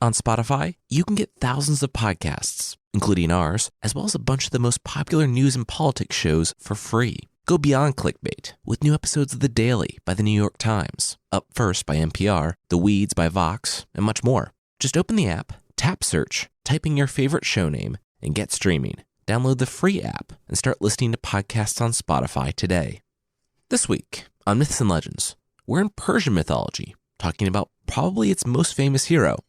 On Spotify, you can get thousands of podcasts, including ours, as well as a bunch of the most popular news and politics shows for free. Go beyond clickbait with new episodes of The Daily by The New York Times, Up First by NPR, The Weeds by Vox, and much more. Just open the app, tap search, type in your favorite show name, and get streaming. Download the free app and start listening to podcasts on Spotify today. This week on Myths and Legends, we're in Persian mythology, talking about probably its most famous hero,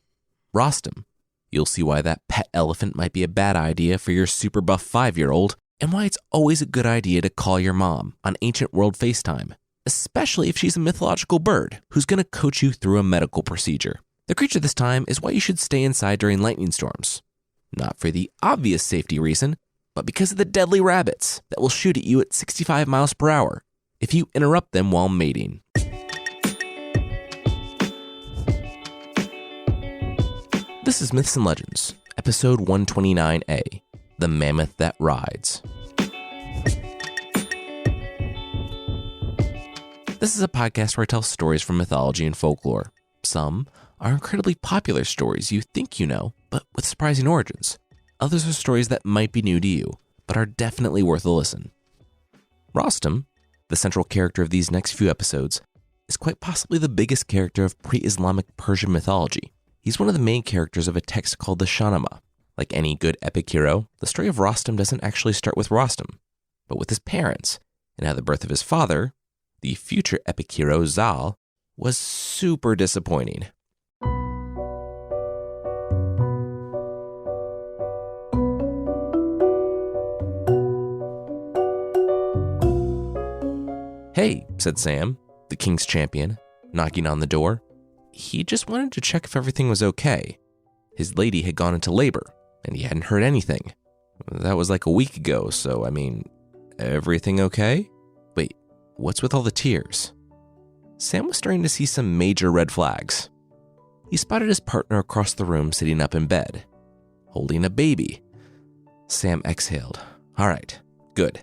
Rostam. You'll see why that pet elephant might be a bad idea for your super buff 5-year-old, and why it's always a good idea to call your mom on Ancient World FaceTime, especially if she's a mythological bird who's going to coach you through a medical procedure. The creature this time is why you should stay inside during lightning storms. Not for the obvious safety reason, but because of the deadly rabbits that will shoot at you at 65 miles per hour if you interrupt them while mating. This is Myths and Legends, episode 129A, The Mammoth That Rides. This is a podcast where I tell stories from mythology and folklore. Some are incredibly popular stories you think you know, but with surprising origins. Others are stories that might be new to you, but are definitely worth a listen. Rostam, the central character of these next few episodes, is quite possibly the biggest character of pre-Islamic Persian mythology. He's one of the main characters of a text called the Shahnameh. Like any good epic hero, the story of Rostam doesn't actually start with Rostam, but with his parents, and how the birth of his father, the future epic hero Zal, was super disappointing. "Hey," said Sam, the king's champion, knocking on the door. He just wanted to check if everything was okay. His lady had gone into labor, and he hadn't heard anything. That was like a week ago, so everything okay? Wait, what's with all the tears? Sam was starting to see some major red flags. He spotted his partner across the room sitting up in bed, holding a baby. Sam exhaled. All right, good.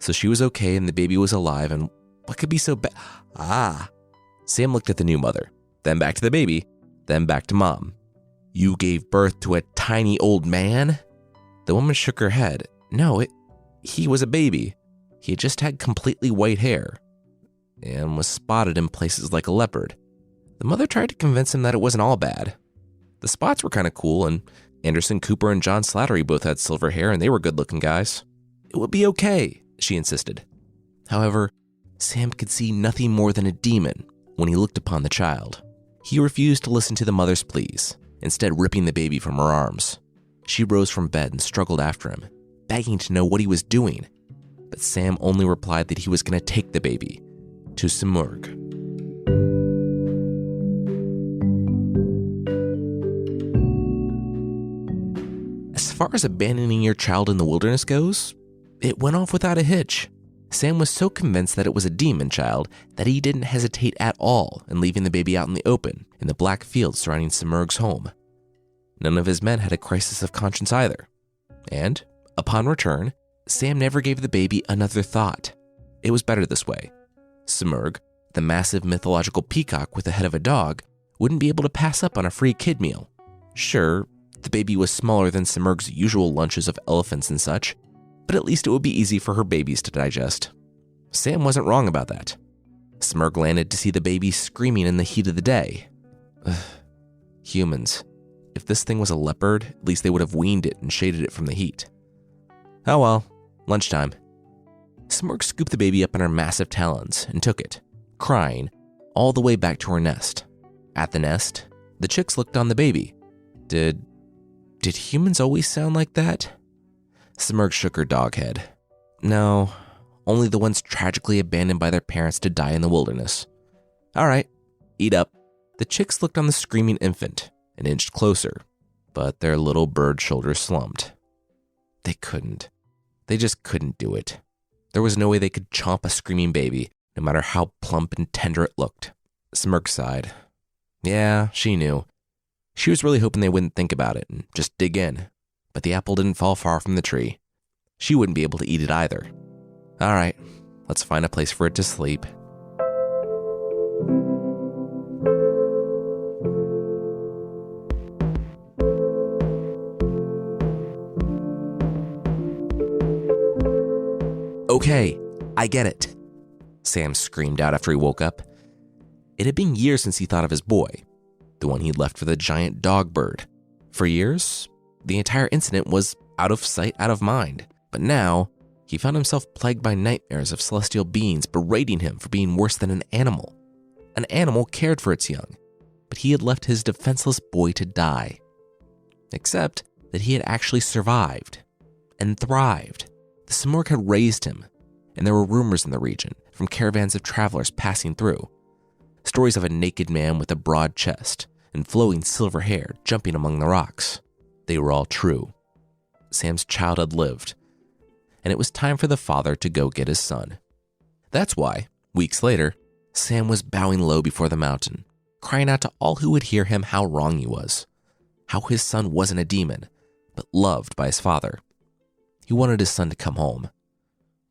So she was okay and the baby was alive, and what could be so bad? Sam looked at the new mother, then back to the baby, then back to mom. "You gave birth to a tiny old man?" The woman shook her head. No, he was a baby. He had just had completely white hair and was spotted in places like a leopard. The mother tried to convince him that it wasn't all bad. The spots were kind of cool, and Anderson Cooper and John Slattery both had silver hair, and they were good-looking guys. It would be okay, she insisted. However, Sam could see nothing more than a demon when he looked upon the child. He refused to listen to the mother's pleas, instead ripping the baby from her arms. She rose from bed and struggled after him, begging to know what he was doing, but Sam only replied that he was going to take the baby to Simurgh. As far as abandoning your child in the wilderness goes, it went off without a hitch. Sam was so convinced that it was a demon child that he didn't hesitate at all in leaving the baby out in the open in the black fields surrounding Simurgh's home. None of his men had a crisis of conscience either. And, upon return, Sam never gave the baby another thought. It was better this way. Simurgh, the massive mythological peacock with the head of a dog, wouldn't be able to pass up on a free kid meal. Sure, the baby was smaller than Simurgh's usual lunches of elephants and such, but at least it would be easy for her babies to digest. Sam wasn't wrong about that. Simurgh landed to see the baby screaming in the heat of the day. Humans. If this thing was a leopard, at least they would have weaned it and shaded it from the heat. Oh well, lunchtime. Simurgh scooped the baby up in her massive talons and took it, crying, all the way back to her nest. At the nest, the chicks looked on the baby. Did humans always sound like that? Simurgh shook her dog head. No, only the ones tragically abandoned by their parents to die in the wilderness. All right, eat up. The chicks looked on the screaming infant and inched closer, but their little bird shoulders slumped. They couldn't. They just couldn't do it. There was no way they could chomp a screaming baby, no matter how plump and tender it looked. Simurgh sighed. Yeah, she knew. She was really hoping they wouldn't think about it and just dig in, but the apple didn't fall far from the tree. She wouldn't be able to eat it either. All right, let's find a place for it to sleep. "Okay, I get it," Sam screamed out after he woke up. It had been years since he thought of his boy, the one he'd left for the giant dog bird. For years, the entire incident was out of sight, out of mind. But now, he found himself plagued by nightmares of celestial beings berating him for being worse than an animal. An animal cared for its young, but he had left his defenseless boy to die. Except that he had actually survived and thrived. The Simurgh had raised him, and there were rumors in the region from caravans of travelers passing through. Stories of a naked man with a broad chest and flowing silver hair jumping among the rocks. They were all true. Sam's child had lived, and it was time for the father to go get his son. That's why, weeks later, Sam was bowing low before the mountain, crying out to all who would hear him how wrong he was, how his son wasn't a demon, but loved by his father. He wanted his son to come home.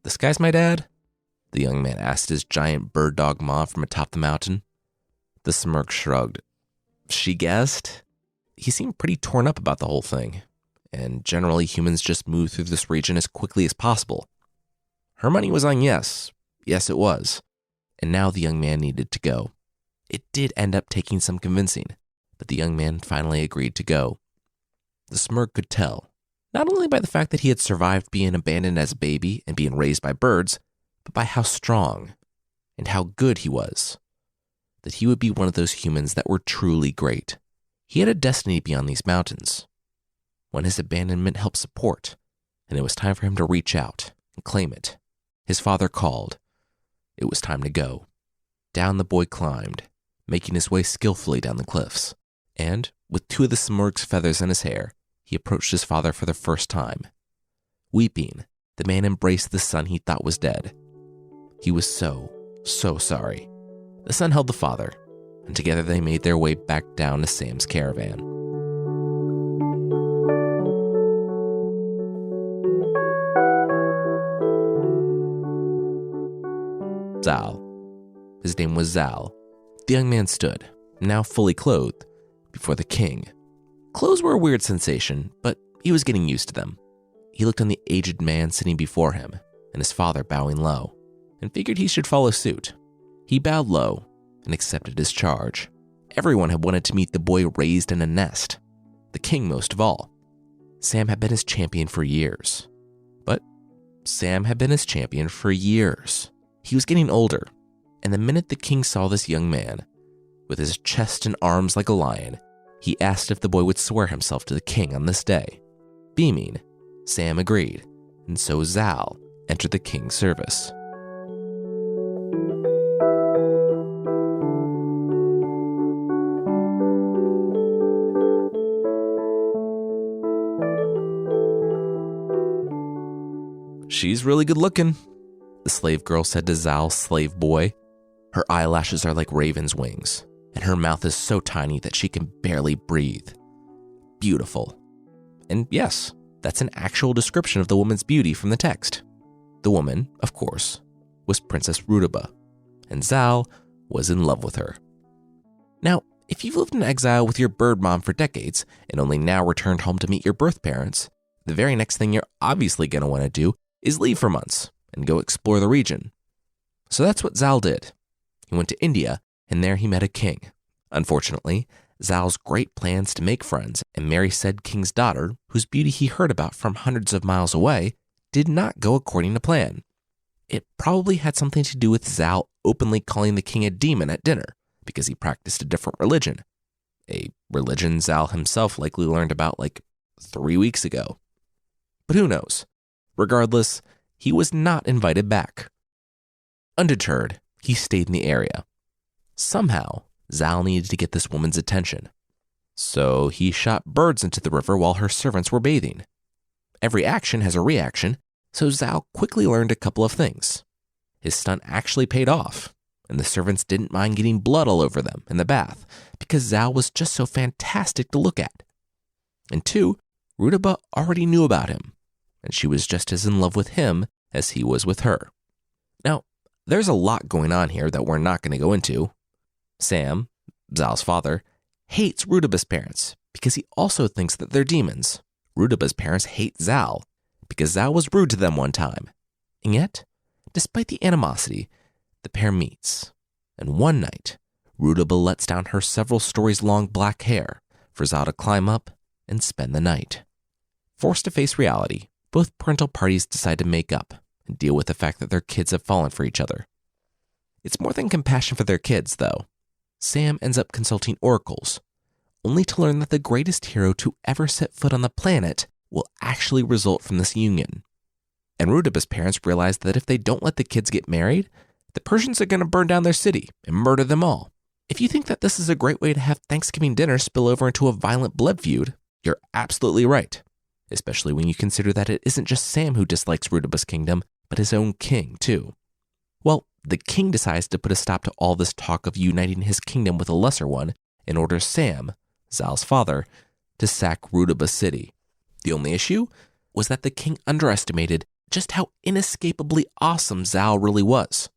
"This guy's my dad?" the young man asked his giant bird dog mom from atop the mountain. The Simurgh shrugged. She guessed. He seemed pretty torn up about the whole thing, and generally humans just move through this region as quickly as possible. Her money was on yes. Yes, it was. And now the young man needed to go. It did end up taking some convincing, but the young man finally agreed to go. The Simurgh could tell, not only by the fact that he had survived being abandoned as a baby and being raised by birds, but by how strong and how good he was, that he would be one of those humans that were truly great. He had a destiny beyond these mountains, one his abandonment helped support, and it was time for him to reach out and claim it. His father called. It was time to go. Down the boy climbed, making his way skillfully down the cliffs, and, with two of the Simurgh's feathers in his hair, he approached his father for the first time. Weeping, the man embraced the son he thought was dead. He was so sorry. The son held the father, and together they made their way back down to Sam's caravan. Zal. His name was Zal. The young man stood, now fully clothed, before the king. Clothes were a weird sensation, but he was getting used to them. He looked on the aged man sitting before him, and his father bowing low, and figured he should follow suit. He bowed low and accepted his charge. Everyone had wanted to meet the boy raised in a nest, the king most of all. Sam had been his champion for years. But Sam had been his champion for years. He was getting older, and the minute the king saw this young man, with his chest and arms like a lion, he asked if the boy would swear himself to the king on this day. Beaming, Sam agreed, and so Zal entered the king's service. "She's really good looking," the slave girl said to Zal's slave boy. "Her eyelashes are like raven's wings, and her mouth is so tiny that she can barely breathe. Beautiful." And yes, that's an actual description of the woman's beauty from the text. The woman, of course, was Princess Rudaba, and Zal was in love with her. Now, if you've lived in exile with your bird mom for decades and only now returned home to meet your birth parents, the very next thing you're obviously going to want to do is leave for months and go explore the region. So that's what Zal did. He went to India, and there he met a king. Unfortunately, Zal's great plans to make friends and marry said king's daughter, whose beauty he heard about from hundreds of miles away, did not go according to plan. It probably had something to do with Zal openly calling the king a demon at dinner because he practiced a different religion. A religion Zal himself likely learned about like 3 weeks ago. But who knows? Regardless, he was not invited back. Undeterred, he stayed in the area. Somehow, Zal needed to get this woman's attention. So he shot birds into the river while her servants were bathing. Every action has a reaction, so Zal quickly learned a couple of things. His stunt actually paid off, and the servants didn't mind getting blood all over them in the bath because Zal was just so fantastic to look at. And 2, Rudaba already knew about him, and she was just as in love with him as he was with her. Now, there's a lot going on here that we're not going to go into. Sam, Zal's father, hates Rudaba's parents because he also thinks that they're demons. Rudaba's parents hate Zal because Zal was rude to them one time. And yet, Despite the animosity, the pair meets, and one night, Rudaba lets down her several stories long black hair for Zal to climb up and spend the night. Forced to face reality, both parental parties decide to make up and deal with the fact that their kids have fallen for each other. It's more than compassion for their kids, though. Sam ends up consulting oracles, only to learn that the greatest hero to ever set foot on the planet will actually result from this union. And Rudaba's parents realize that if they don't let the kids get married, the Persians are going to burn down their city and murder them all. If you think that this is a great way to have Thanksgiving dinner spill over into a violent blood feud, you're absolutely right, especially when you consider that it isn't just Sam who dislikes Rudaba's kingdom, but his own king, too. Well, the king decides to put a stop to all this talk of uniting his kingdom with a lesser one and orders Sam, Zal's father, to sack Rudaba's city. The only issue was that the king underestimated just how inescapably awesome Zal really was.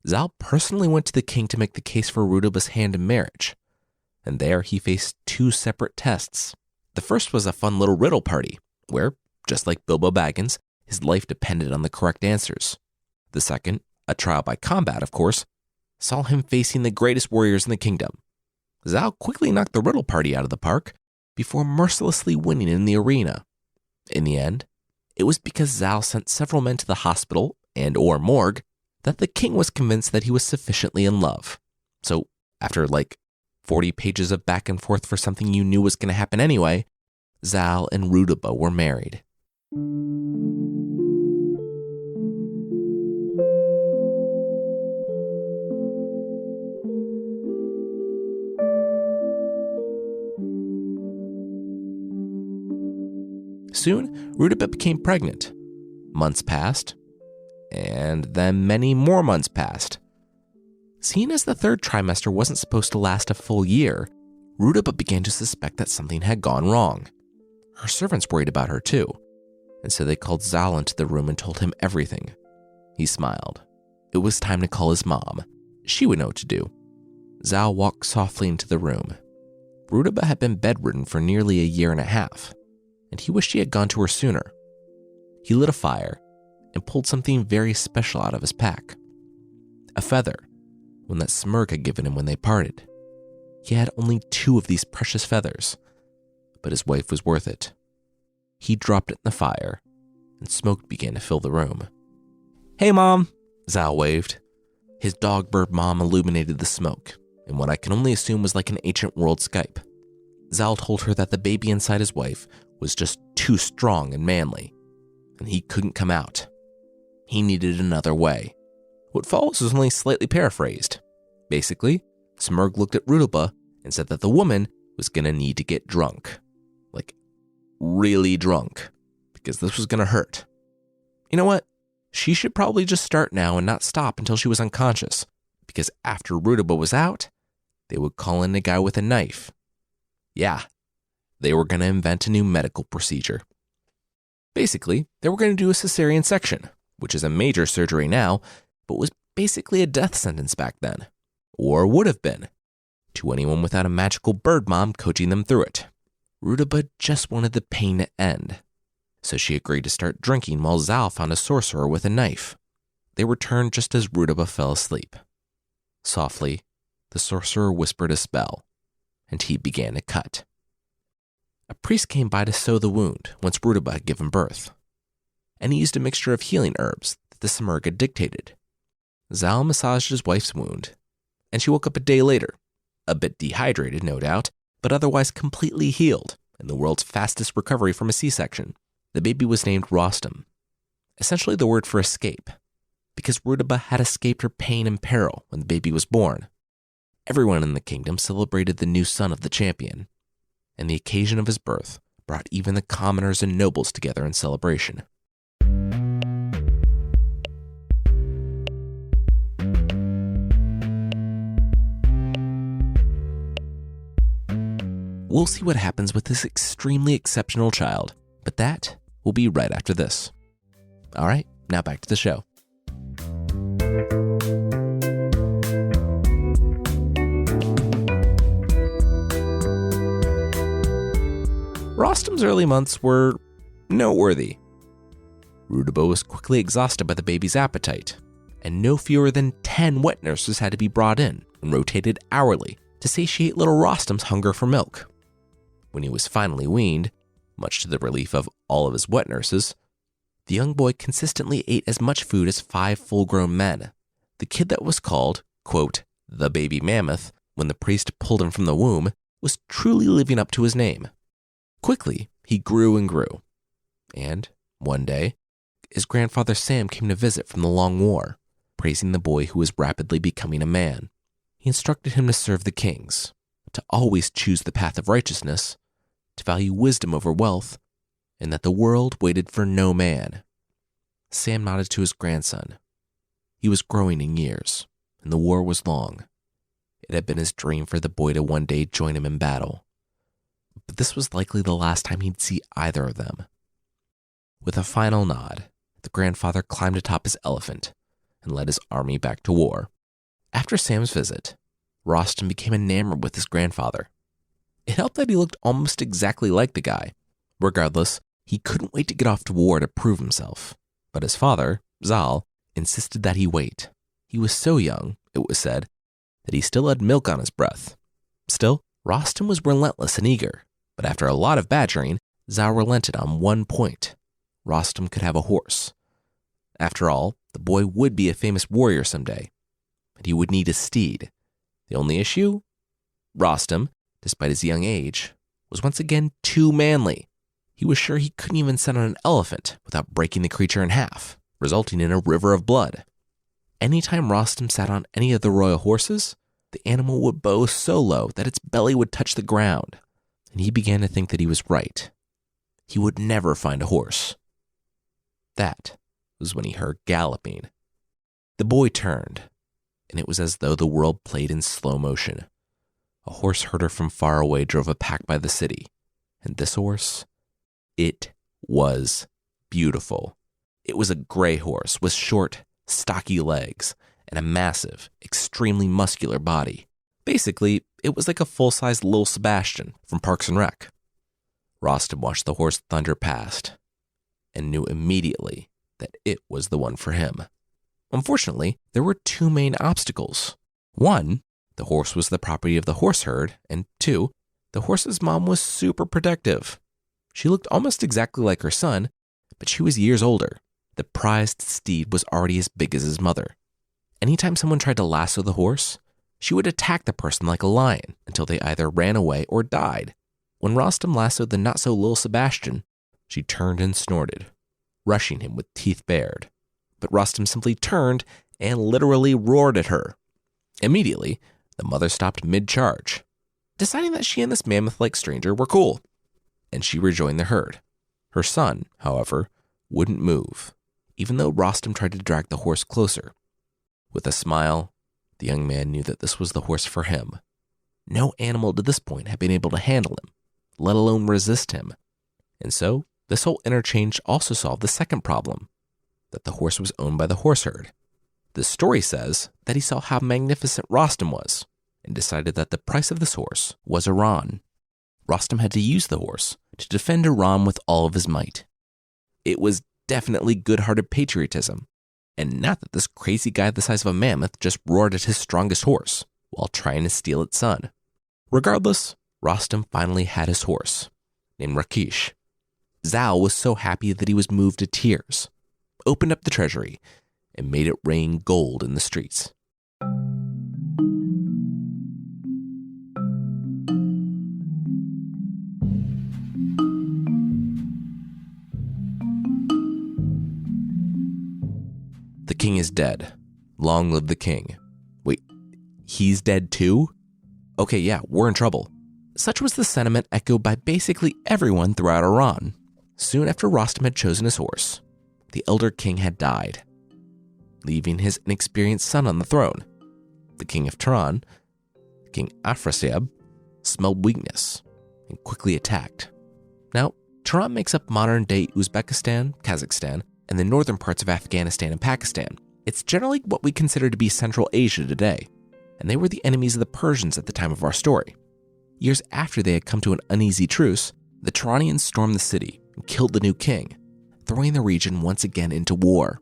Zal personally went to the king to make the case for Rudaba's hand in marriage, and there he faced two separate tests. The first was a fun little riddle party, where, just like Bilbo Baggins, his life depended on the correct answers. The second, a trial by combat, of course, saw him facing the greatest warriors in the kingdom. Zal quickly knocked the riddle party out of the park before mercilessly winning in the arena. In the end, it was because Zal sent several men to the hospital and/or morgue that the king was convinced that he was sufficiently in love. So, after 40 pages of back and forth for something you knew was going to happen anyway, Zal and Rudaba were married. Soon, Rudaba became pregnant. Months passed, and then many more months passed. Seeing as the third trimester wasn't supposed to last a full year, Rudaba began to suspect that something had gone wrong. Her servants worried about her too, and so they called Zal into the room and told him everything. He smiled. It was time to call his mom. She would know what to do. Zal walked softly into the room. Rudaba had been bedridden for nearly a year and a half, and he wished he had gone to her sooner. He lit a fire and pulled something very special out of his pack. A feather, one that Smurg had given him when they parted. He had only 2 of these precious feathers, but his wife was worth it. He dropped it in the fire, and smoke began to fill the room. "Hey, Mom," Zal waved. His dog bird mom illuminated the smoke, in what I can only assume was like an ancient world Skype. Zal told her that the baby inside his wife was just too strong and manly, and he couldn't come out. He needed another way. What follows is only slightly paraphrased. Basically, Smurg looked at Rudaba and said that the woman was going to need to get drunk. Really drunk, because this was going to hurt. You know what? She should probably just start now and not stop until she was unconscious, because after Rudaba was out, they would call in a guy with a knife. Yeah, they were going to invent a new medical procedure. Basically, they were going to do a cesarean section, which is a major surgery now, but was basically a death sentence back then, or would have been, to anyone without a magical bird mom coaching them through it. Rudaba just wanted the pain to end, so she agreed to start drinking while Zal found a sorcerer with a knife. They returned just as Rudaba fell asleep. Softly, the sorcerer whispered a spell, and he began to cut. A priest came by to sew the wound once Rudaba had given birth, and he used a mixture of healing herbs that the Smurg had dictated. Zal massaged his wife's wound, and she woke up a day later, a bit dehydrated, no doubt, but otherwise completely healed in the world's fastest recovery from a C-section. The baby was named Rostam, essentially the word for escape, because Rudaba had escaped her pain and peril when the baby was born. Everyone in the kingdom celebrated the new son of the champion, and the occasion of his birth brought even the commoners and nobles together in celebration. We'll see what happens with this extremely exceptional child, but that will be right after this. All right, now back to the show. Rostam's early months were noteworthy. Rudabaugh was quickly exhausted by the baby's appetite, and no fewer than 10 wet nurses had to be brought in and rotated hourly to satiate little Rostam's hunger for milk. When he was finally weaned, much to the relief of all of his wet nurses, the young boy consistently ate as much food as 5 full-grown men. The kid that was called, quote, the baby Mammoth, when the priest pulled him from the womb, was truly living up to his name. Quickly, he grew and grew. And, one day, his grandfather Sam came to visit from the long war, praising the boy who was rapidly becoming a man. He instructed him to serve the kings, to always choose the path of righteousness, to value wisdom over wealth, and that the world waited for no man. Sam nodded to his grandson. He was growing in years, and the war was long. It had been his dream for the boy to one day join him in battle. But this was likely the last time he'd see either of them. With a final nod, the grandfather climbed atop his elephant and led his army back to war. After Sam's visit, Rostam became enamored with his grandfather. It helped that he looked almost exactly like the guy. Regardless, he couldn't wait to get off to war to prove himself. But his father, Zal, insisted that he wait. He was so young, it was said, that he still had milk on his breath. Still, Rostam was relentless and eager, but after a lot of badgering, Zal relented on one point. Rostam could have a horse. After all, the boy would be a famous warrior someday, and he would need a steed. The only issue? Rostam, despite his young age, was once again too manly. He was sure he couldn't even sit on an elephant without breaking the creature in half, resulting in a river of blood. Anytime Rostam sat on any of the royal horses, the animal would bow so low that its belly would touch the ground, and he began to think that he was right. He would never find a horse. That was when he heard galloping. The boy turned, and it was as though the world played in slow motion. A horse herder from far away drove a pack by the city, and this horse, it was beautiful. It was a gray horse with short, stocky legs and a massive, extremely muscular body. Basically, it was like a full-size Lil Sebastian from Parks and Rec. Rostam watched the horse thunder past and knew immediately that it was the one for him. Unfortunately, there were 2 main obstacles. 1, the horse was the property of the horse herd, and 2, the horse's mom was super protective. She looked almost exactly like her son, but she was years older. The prized steed was already as big as his mother. Anytime someone tried to lasso the horse, she would attack the person like a lion until they either ran away or died. When Rostam lassoed the not-so-Lil Sebastian, she turned and snorted, rushing him with teeth bared. But Rostam simply turned and literally roared at her. Immediately, the mother stopped mid-charge, deciding that she and this mammoth-like stranger were cool, and she rejoined the herd. Her son, however, wouldn't move, even though Rostam tried to drag the horse closer. With a smile, the young man knew that this was the horse for him. No animal to this point had been able to handle him, let alone resist him. And so, this whole interchange also solved the second problem, that the horse was owned by the horse herd. The story says that he saw how magnificent Rostam was and decided that the price of this horse was Iran. Rostam had to use the horse to defend Iran with all of his might. It was definitely good-hearted patriotism, and not that this crazy guy the size of a mammoth just roared at his strongest horse while trying to steal its son. Regardless, Rostam finally had his horse, named Rakish. Zal was so happy that he was moved to tears, opened up the treasury, and made it rain gold in the streets. The king is dead. Long live the king. Wait, he's dead too? Okay, yeah, we're in trouble. Such was the sentiment echoed by basically everyone throughout Iran. Soon after Rostam had chosen his horse, the elder king had died, leaving his inexperienced son on the throne. The king of Tehran, King Afrasiab, smelled weakness and quickly attacked. Now, Tehran makes up modern-day Uzbekistan, Kazakhstan, and the northern parts of Afghanistan and Pakistan. It's generally what we consider to be Central Asia today, and they were the enemies of the Persians at the time of our story. Years after they had come to an uneasy truce, the Tehranians stormed the city and killed the new king. throwing the region once again into war.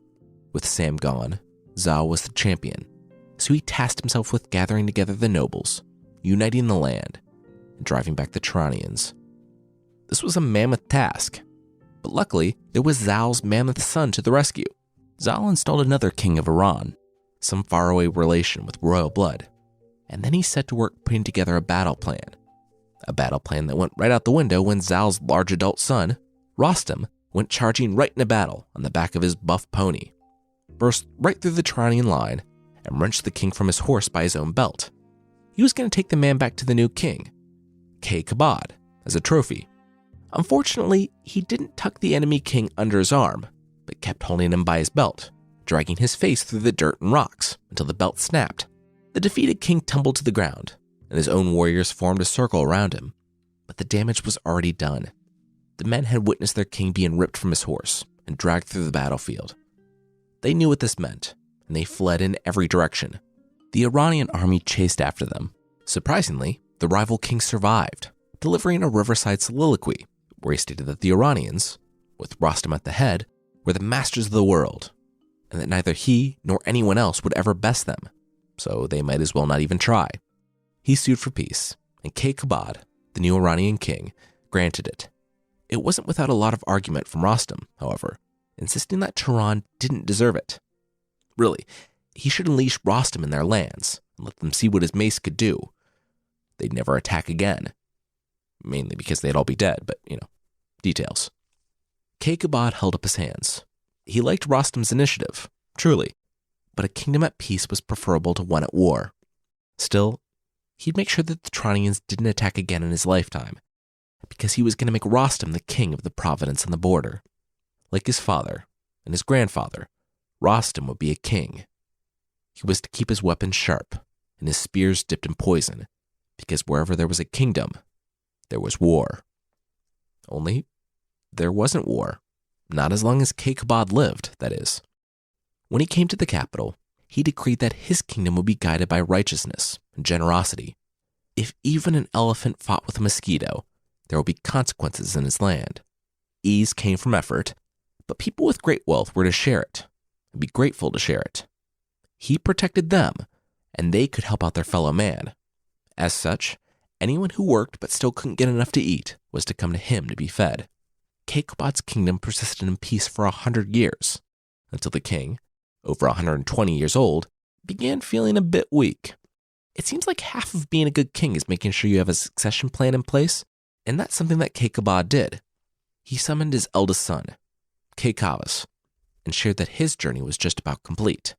With Sam gone, Zal was the champion, so he tasked himself with gathering together the nobles, uniting the land, and driving back the Turanians. This was a mammoth task, but luckily there was Zal's mammoth son to the rescue. Zal installed another king of Iran, some faraway relation with royal blood, and then he set to work putting together a battle plan that went right out the window when Zal's large adult son, Rostam, went charging right into battle on the back of his buff pony, burst right through the Turanian line, and wrenched the king from his horse by his own belt. He was going to take the man back to the new king, Kabad, as a trophy. Unfortunately, he didn't tuck the enemy king under his arm, but kept holding him by his belt, dragging his face through the dirt and rocks until the belt snapped. The defeated king tumbled to the ground, and his own warriors formed a circle around him, but the damage was already done. The men had witnessed their king being ripped from his horse and dragged through the battlefield. They knew what this meant, and they fled in every direction. The Iranian army chased after them. Surprisingly, the rival king survived, delivering a riverside soliloquy where he stated that the Iranians, with Rostam at the head, were the masters of the world, and that neither he nor anyone else would ever best them, so they might as well not even try. He sued for peace, and Kabad, the new Iranian king, granted it. It wasn't without a lot of argument from Rostam, however, insisting that Tehran didn't deserve it. Really, he should unleash Rostam in their lands and let them see what his mace could do. They'd never attack again. Mainly because they'd all be dead, but, details. Kabad held up his hands. He liked Rostam's initiative, truly, but a kingdom at peace was preferable to one at war. Still, he'd make sure that the Turanians didn't attack again in his lifetime, because he was going to make Rostam the king of the province on the border. Like his father and his grandfather, Rostam would be a king. He was to keep his weapons sharp and his spears dipped in poison, because wherever there was a kingdom, there was war. Only, there wasn't war. Not as long as Kabad lived, that is. When he came to the capital, he decreed that his kingdom would be guided by righteousness and generosity. If even an elephant fought with a mosquito, there would be consequences in his land. Ease came from effort, but people with great wealth were to share it and be grateful to share it. He protected them, and they could help out their fellow man. As such, anyone who worked but still couldn't get enough to eat was to come to him to be fed. Kabad's kingdom persisted in peace for 100 years, until the king, over 120 years old, began feeling a bit weak. It seems like half of being a good king is making sure you have a succession plan in place, and that's something that Kabad did. He summoned his eldest son, Kavas, and shared that his journey was just about complete.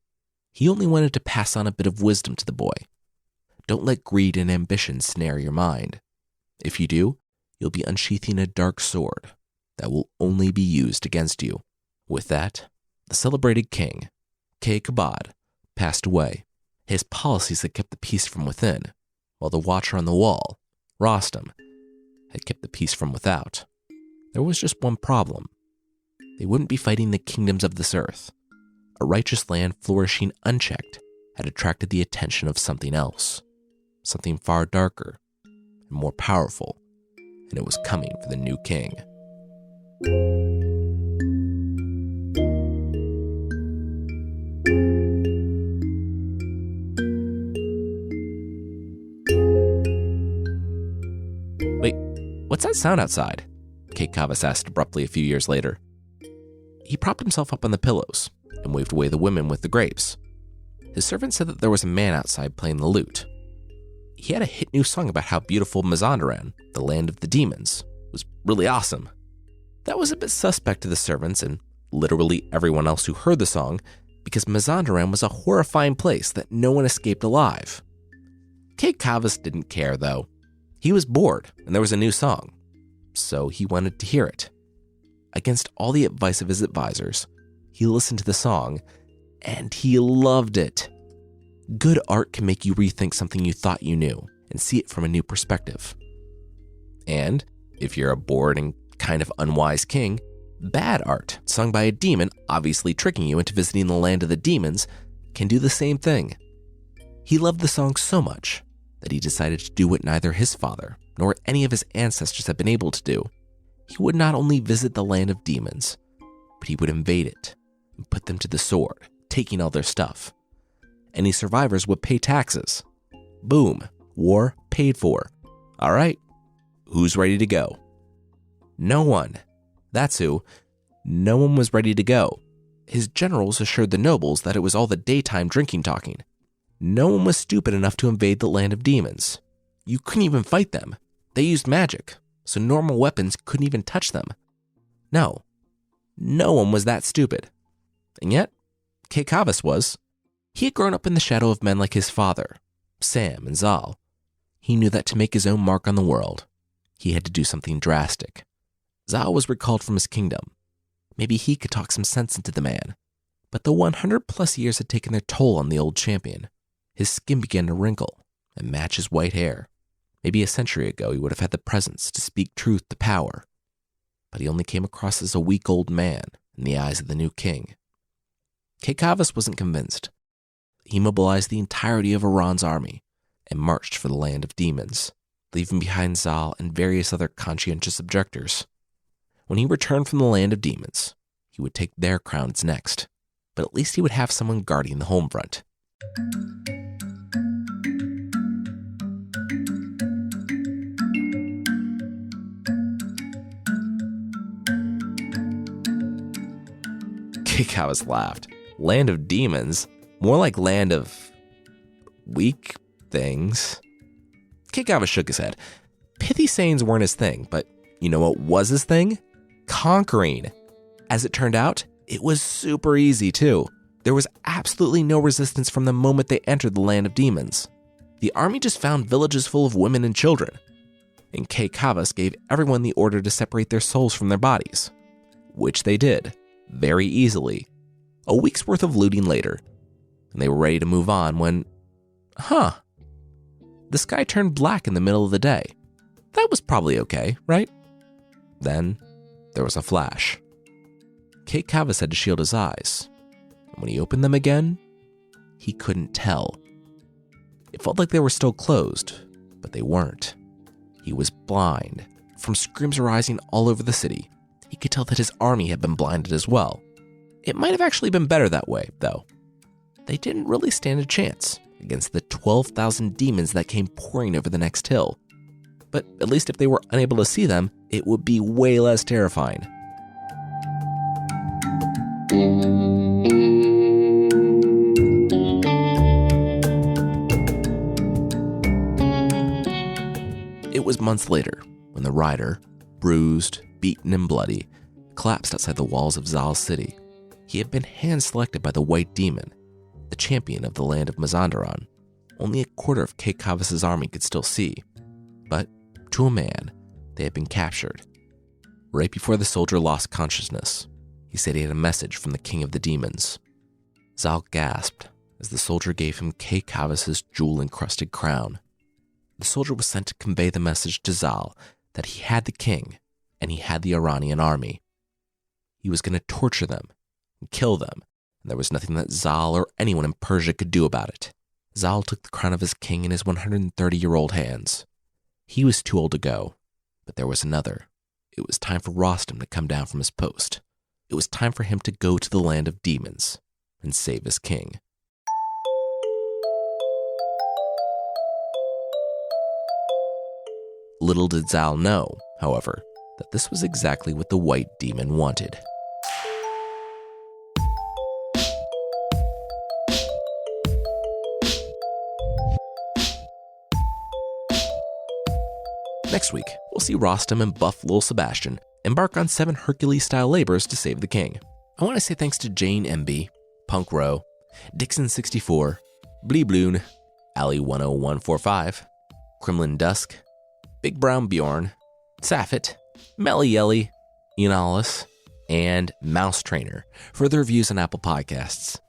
He only wanted to pass on a bit of wisdom to the boy. Don't let greed and ambition snare your mind. If you do, you'll be unsheathing a dark sword that will only be used against you. With that, the celebrated king, Kabad, passed away. His policies had kept the peace from within, while the watcher on the wall, Rostam, had kept the peace from without. There was just one problem. They wouldn't be fighting the kingdoms of this earth. A righteous land flourishing unchecked had attracted the attention of something else, something far darker and more powerful, and it was coming for the new king. Wait, what's that sound outside? Kavas asked abruptly a few years later. He propped himself up on the pillows and waved away the women with the grapes. His servant said that there was a man outside playing the lute. He had a hit new song about how beautiful Mazandaran, the land of the demons, was really awesome. That was a bit suspect to the servants and literally everyone else who heard the song, because Mazandaran was a horrifying place that no one escaped alive. Kavas didn't care, though. He was bored, and there was a new song, so he wanted to hear it. Against all the advice of his advisors, he listened to the song, and he loved it. Good art can make you rethink something you thought you knew and see it from a new perspective. And if you're a bored and kind of unwise king, bad art, sung by a demon obviously tricking you into visiting the land of the demons, can do the same thing. He loved the song so much that he decided to do what neither his father nor any of his ancestors had been able to do. He would not only visit the land of demons, but but he would invade it and put them to the sword, taking all their stuff. Any survivors would pay taxes. Boom, war paid for. All right, who's ready to go? No one. That's who. No one was ready to go. His generals assured the nobles that it was all the daytime drinking talking. No one was stupid enough to invade the land of demons. You couldn't even fight them. They used magic, so normal weapons couldn't even touch them. No one was that stupid. And yet, Caecavus was. He had grown up in the shadow of men like his father, Sam and Zal. He knew that to make his own mark on the world, he had to do something drastic. Zal was recalled from his kingdom. Maybe he could talk some sense into the man. But the 100+ years had taken their toll on the old champion. His skin began to wrinkle and match his white hair. Maybe a century ago he would have had the presence to speak truth to power. But he only came across as a weak old man in the eyes of the new king. Caecavus wasn't convinced. He mobilized the entirety of Iran's army and marched for the land of demons, leaving behind Zal and various other conscientious objectors. When he returned from the land of demons, he would take their crowns next, but at least he would have someone guarding the home front. Caecavus laughed. Land of demons? More like land of weak things. Caecavus shook his head. Pithy sayings weren't his thing, but you know what was his thing? Conquering. As it turned out, it was super easy too. There was absolutely no resistance from the moment they entered the land of demons. The army just found villages full of women and children, and Caecavus gave everyone the order to separate their souls from their bodies, which they did, very easily. A week's worth of looting later, and they were ready to move on when, the sky turned black in the middle of the day. That was probably okay, right? Then there was a flash. Caecavus had to shield his eyes, and when he opened them again, he couldn't tell. It felt like they were still closed, but they weren't. He was blind. From screams arising all over the city, he could tell that his army had been blinded as well. It might have actually been better that way, though. They didn't really stand a chance against the 12,000 demons that came pouring over the next hill. But at least if they were unable to see them, it would be way less terrifying. It was months later when the rider, bruised, beaten, and bloody, collapsed outside the walls of Zal's city. He had been hand-selected by the White Demon, the champion of the land of Mazandaran. Only a quarter of Caecavus's army could still see, but to a man, they had been captured. Right before the soldier lost consciousness, he said he had a message from the king of the demons. Zal gasped as the soldier gave him Caecavus's jewel-encrusted crown. The soldier was sent to convey the message to Zal that he had the king and he had the Iranian army. He was going to torture them and kill them, and there was nothing that Zal or anyone in Persia could do about it. Zal took the crown of his king in his 130-year-old hands. He was too old to go, but there was another. It was time for Rostam to come down from his post. It was time for him to go to the land of demons and save his king. Little did Zal know, however, that this was exactly what the White Demon wanted. Next week, we'll see Rostam and buff Lil Sebastian embark on 7 Hercules-style labors to save the king. I want to say thanks to Jane MB, Punk Row, Dixon64, Bleebloon, Ali10145, Kremlin Dusk, Big Brown Bjorn, Saffit, Melly Yelly, Enalis, and Mouse Trainer for their reviews on Apple Podcasts.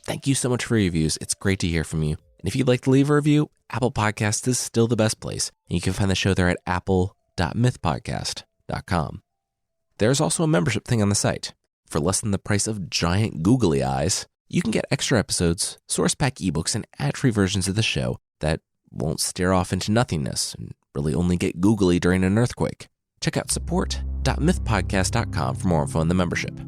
Thank you so much for your reviews. It's great to hear from you. And if you'd like to leave a review, Apple Podcasts is still the best place. And you can find the show there at apple.mythpodcast.com. There's also a membership thing on the site. For less than the price of giant googly eyes, you can get extra episodes, source pack ebooks, and ad-free versions of the show that won't stare off into nothingness and really only get googly during an earthquake. Check out support.mythpodcast.com for more info on the membership.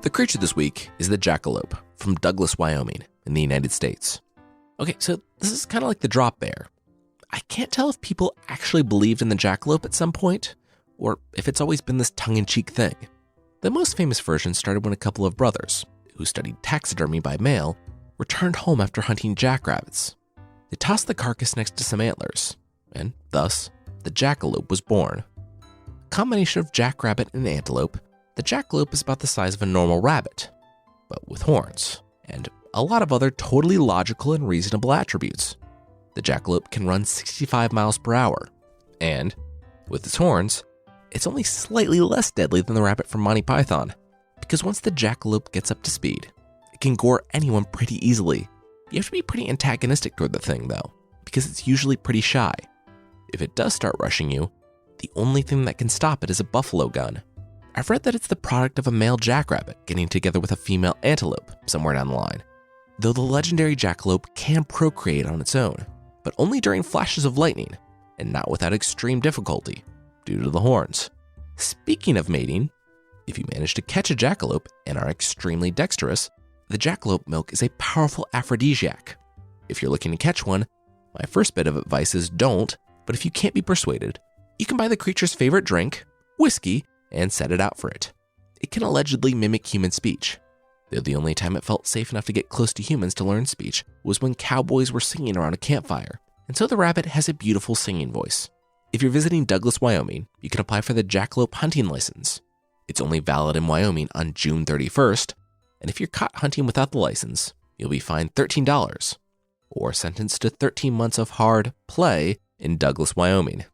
The creature this week is the jackalope from Douglas, Wyoming in the United States. Okay, so this is kind of like the drop bear. I can't tell if people actually believed in the jackalope at some point, or if it's always been this tongue-in-cheek thing. The most famous version started when a couple of brothers, who studied taxidermy by mail, returned home after hunting jackrabbits. They tossed the carcass next to some antlers, and thus, the jackalope was born. A combination of jackrabbit and antelope, the jackalope is about the size of a normal rabbit, but with horns, and a lot of other totally logical and reasonable attributes. The jackalope can run 65 miles per hour, and, with its horns, it's only slightly less deadly than the rabbit from Monty Python, because once the jackalope gets up to speed, it can gore anyone pretty easily. You have to be pretty antagonistic toward the thing, though, because it's usually pretty shy. If it does start rushing you, the only thing that can stop it is a buffalo gun. I've read that it's the product of a male jackrabbit getting together with a female antelope somewhere down the line. Though the legendary jackalope can procreate on its own, but only during flashes of lightning, and not without extreme difficulty, due to the horns. Speaking of mating, if you manage to catch a jackalope and are extremely dexterous, the jackalope milk is a powerful aphrodisiac. If you're looking to catch one, my first bit of advice is don't, but if you can't be persuaded, you can buy the creature's favorite drink, whiskey, and set it out for it. It can allegedly mimic human speech, though the only time it felt safe enough to get close to humans to learn speech was when cowboys were singing around a campfire, and so the rabbit has a beautiful singing voice. If you're visiting Douglas, Wyoming, you can apply for the jackalope hunting license. It's only valid in Wyoming on June 31st, and if you're caught hunting without the license, you'll be fined $13, or sentenced to 13 months of hard play in Douglas, Wyoming.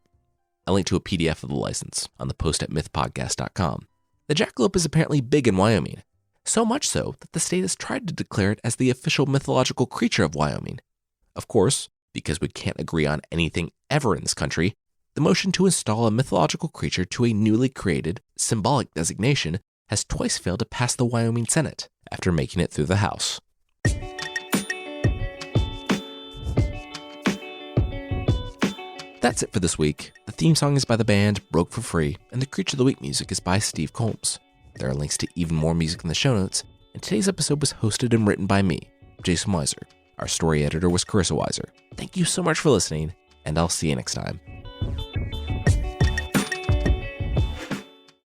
I'll link to a PDF of the license on the post at mythpodcast.com. The jackalope is apparently big in Wyoming, so much so that the state has tried to declare it as the official mythological creature of Wyoming. Of course, because we can't agree on anything ever in this country, the motion to install a mythological creature to a newly created, symbolic designation has twice failed to pass the Wyoming Senate after making it through the House. That's it for this week. The theme song is by the band Broke for Free, and the Creature of the Week music is by Steve Combs. There are links to even more music in the show notes, and today's episode was hosted and written by me, Jason Weiser. Our story editor was Carissa Weiser. Thank you so much for listening, and I'll see you next time.